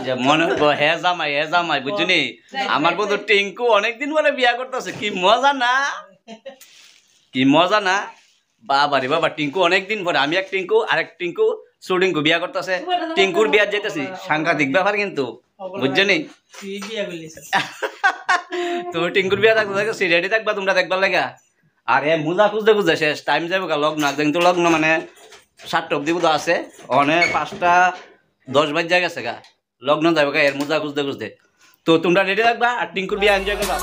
যে মনে হইব হে জামাই বুঝছনি আমার বন্ধু টিঙ্কু অনেকদিন পরে বিয়া করতেছে কি মজা না বাবা রে বাবা টিঙ্কু অনেকদিন পরে আমি এক টিঙ্কু আরেক টিঙ্কু টিঙ্কু বিয়া করতেছে টিঙ্কুর বিয়া যেতেছি সাংঘাতিক ব্যাপার কিন্তু বুঝছনি তো টিঙ্কুর বিয়া থাকতে রেডি থাকবা তোমরা দেখবার লাগা আর এ মোজা খুঁজতে শেষ টাইম যাবে লগ্ন কিন্তু লগ্ন মানে 7টা অব্দি বোধ আছে অনেক 5টা 10 বাজে গেছে গা লগ্ন যাবে গা এর মোজা খুঁজতে তো তোমরা রেডি থাকবা আর টিঙ্কুর বিয়া এনজয় করবা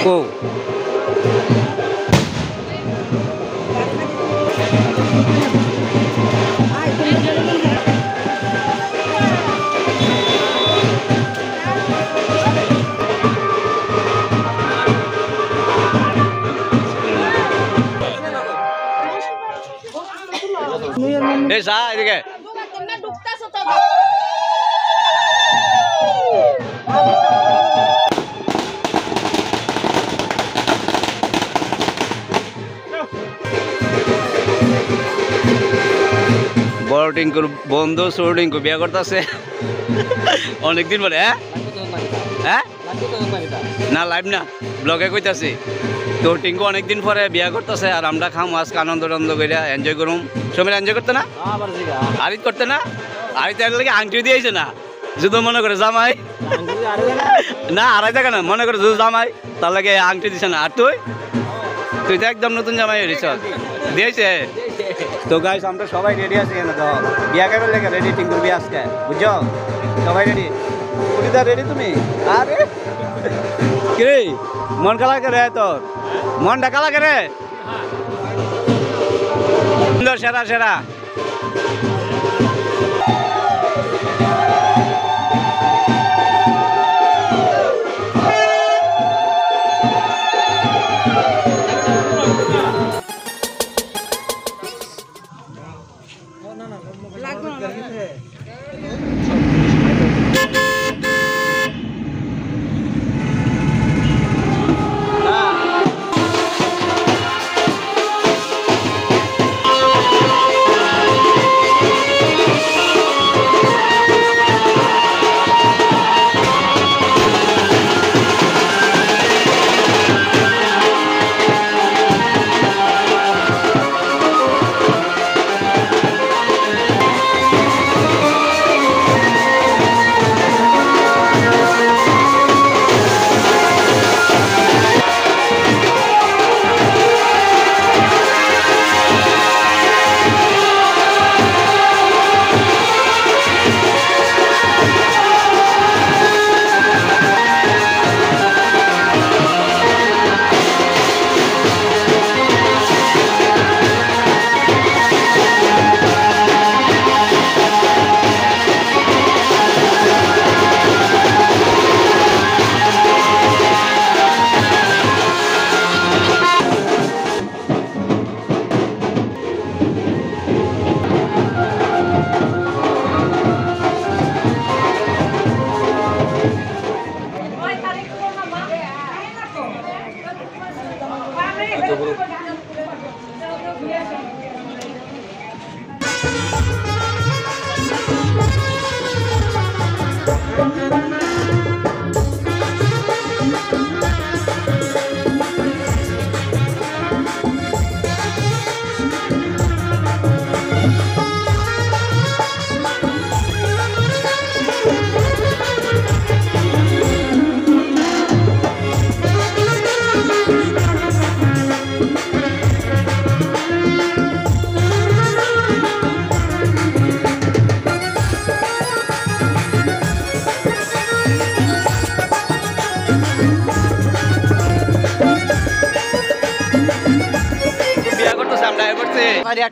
Oh. Desa, ini ke? বড় টিঙ্কুর বন্ধু ছোট টিঙ্কু বিয়া করতেছে অনেকদিন পরে হ্যাঁ না লাইভ না ব্লগে কইতাছি তো টিঙ্কু অনেকদিন পরে বিয়া করতেছে আর আমরা খাম আজকে আনন্দ করে এনজয় করুম সময় এনজয় করতে না আরিত করতে না আরিত এর লাগে আংটি দিয়েছে না শুধু মনে করে জামাই না আড়াই টাকা না মনে করে শুধু জামাই তার লাগে আংটি দিছে না আর তুই তো একদম নতুন জামাই হয়েছ দিয়েছে তো গাইস আমরা সবাই রেডি আছি না তো বিয়া কেমন লেগে রেডি টিঙ্কুর বিয়া আজকে বুঝছো সবাই রেডি পুরিদা রেডি তুমি আরে কি মন কালা করে তোর মন ডাকালা করে সুন্দর সেরা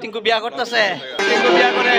টিঙ্কু বিয়া করতেছে টিঙ্কু বিয়া করে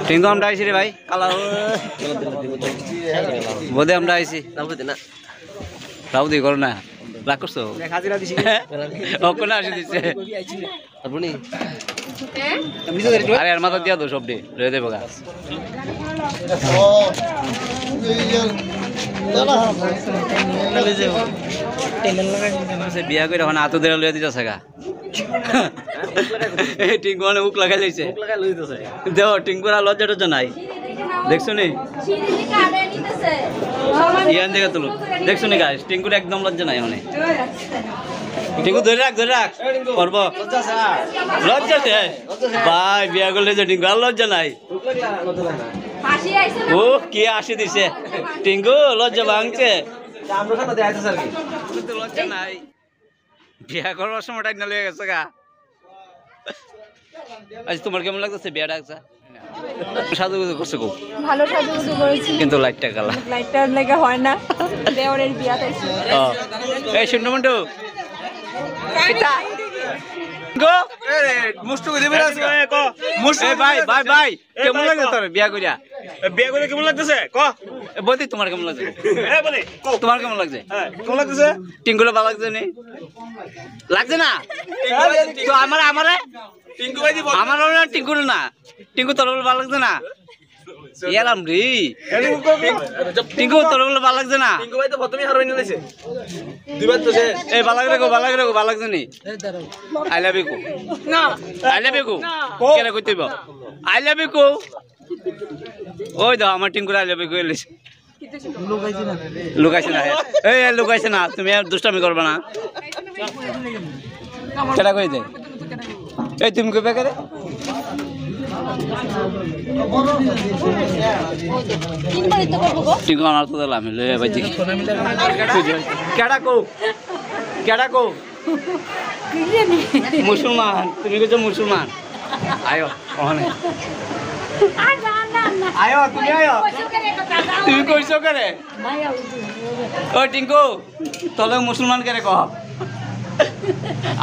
টিঙ্কু আমরা আইছি রে ভাই কালা বোধে আমরা আইছি রাউ দি করো না রাগ করছো ওখানে আসি দিচ্ছে আরে আর মাথা দিয়া তো সব ডে রয়ে দেবো গা বিয়া করে ওখানে আতো দেড় লইয়া দিতেছে গা টিঙ্কু মানে উক লাগাই লাইছে দেখ টিঙ্কুর আর লজ্জা টজ্জা নাই দেখছো নি ইয়ান দেখে তুলো দেখছো নি গাছ টিঙ্কুর একদম লজ্জা নাই মানে টিঙ্কু ধরে রাখ করব লজ্জা দে ভাই বিয়া করলে যে টিঙ্কু আর লজ্জা নাই ও কি আসি দিছে টিঙ্কু লজ্জা ভাঙছে লজ্জা নাই বিয়া করবার সময় টাইম না লেগে গেছে গা আজ তোমার কেমন লাগতেছে বিয়া ডাকছা সাজুগুজু করছে খুব ভালো সাজুগুজু করেছি কিন্তু লাইটটা কালা লাইটটা লেগে হয় না দেওরের বিয়া তাইছি এই শুনু মন্টু এটা গো মুষ্টু দিবে না ক মুষ্টু ভাই কেমন লাগে তোর বিয়া কইরা কেমন লাগতেছে ক বদি তোমার কেমন লাগছে বলে তোমার কেমন লাগছে কেমন লাগতেছে টিঙ্গুলো ভালো লাগছে নি লাগছে না তো আমারে টিঙ্কু ভাই দিব আমার টিঙ্কুর না টিঙ্কু তোর ভালো লাগছে না ইয়ালাম রে টিঙ্কু তোর ভালো লাগছে না টিঙ্কু ভাই তো প্রথমেই হারবাই নিয়েছে দুইবার তো সে এই ভালো লাগছে নি আই লাভ ইউ না আই লাভ ইউ কেন কইতেইব আই লাভ ইউ ওই দাও আমার টিঙ্কুর আই লাভ ইউ কইলিস লুকাইছে না এই লুকাইছে না তুমি আর দুষ্টামি করবে না কেডা কই দে এই তুমি কইবে করে টিঙ্কু আমার তো দিলাম লয়ে ভাই দেখি কেডা কো মুসলমান তুমি কইছো মুসলমান আয়ো ওখানে আয়ো তুমি কইছো করে ও টিঙ্কু তলে মুসলমান করে কহ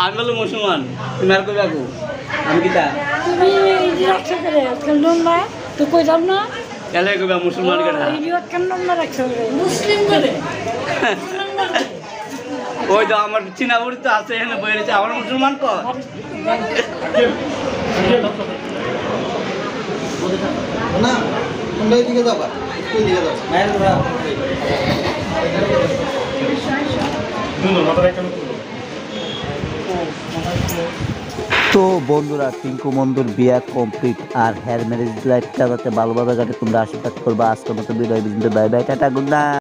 আমি বলো মুসলমান তুমি আর কইবা কো আমি কিতা তুমি রাখছ করে কেন না তুই কই যাব না এলে কইবা মুসলমান করে ভিডিও কেন না রাখছ মুসলিম করে ওই তো আমার চিনা বুড়ি তো আছে এখানে বই রয়েছে আমার মুসলমান কর না তোমরা এদিকে যাবা তুই দিকে যাও তো বন্ধুরা টিঙ্কু মন্দুর বিয়া কমপ্লিট আর হেয়ার ম্যারেজ লাইফটা যাতে ভালোভাবে কাটে তোমরা আশীর্বাদ করবা আজকের মতো বিদায়, bye bye, tata, good night.